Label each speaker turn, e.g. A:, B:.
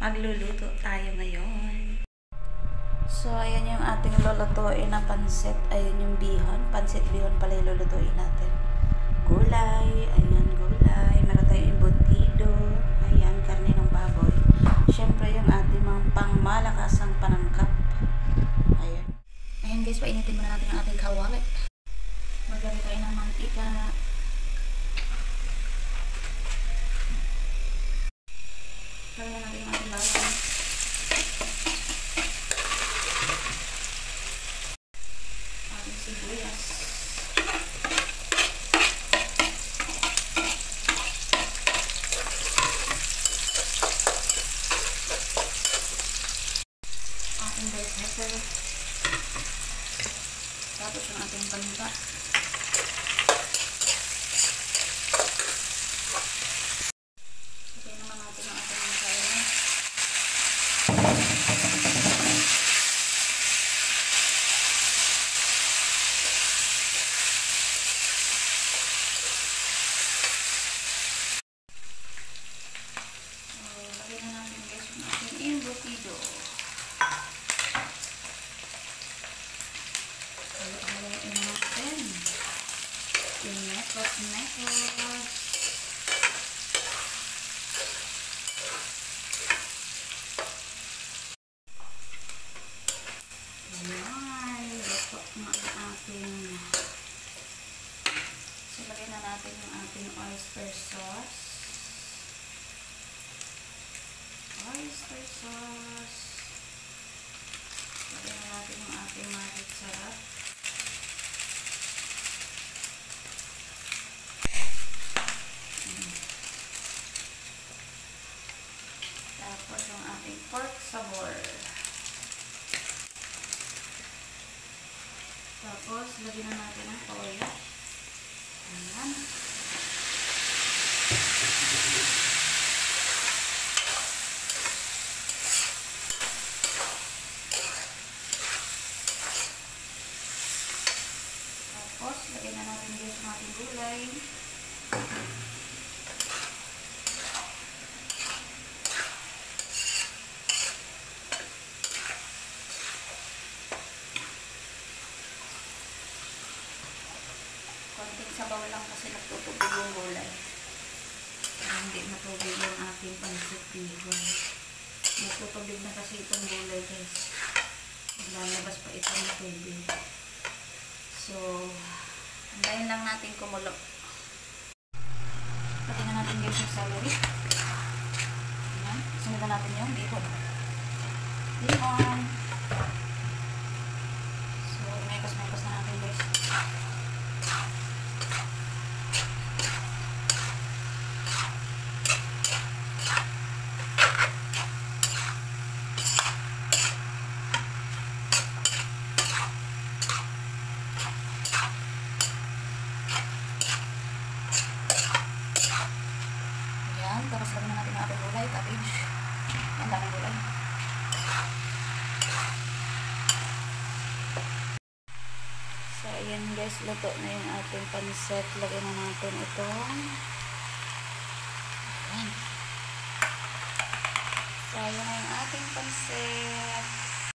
A: Magluluto tayo ngayon. So, ayan yung ating lulutuin na pansit. Ayan yung bihon. Pansit bihon pala yung lulutuin natin. Gulay. Ayan, gulay. Meron tayong embutido. Ayan, karne ng baboy. Siyempre, yung ating mga pangmalakasang panangkap. Ayan. Ayan guys, painitin muna natin ang ating kawali. Maglagay tayo ng mantika. Lagyan natin yung ating bawang. Ating sibuyas. Ating bell pepper. Tapos yung ating paminta. Okay naman natin ang ating masaya. Lagyan na natin guys yung ating embutido. Haluin natin. Inekos-nekos. Ayan. Luto na ang ating. So, lagyan na natin yung ating oyster sauce. Oyster sauce. Lagyan na natin yung ating magic sarap. Tapos yung ating pork sabor. Tapos lagyan na natin ang toyo. Ayan. Tapos lagyan na natin dito yung ating gulay. Konting sabaw lang kasi nagtutubig yung gulay. Kaya hindi matubig yung ating pansit bihon. Nagtutubig na kasi itong gulay guys. Lalabas pa itong tubig. So, antayin lang natin kumulo. Pati na natin guys yung celery. Ayan. Sunod na natin yung bihon. Bihon. So, mekos-mekos na natin guys. Tapos lagyan na natin ang ating gulay, cabbage. Ang daming gulay. So, ayan guys, luto na yung ating pansit. Lagyan na natin itong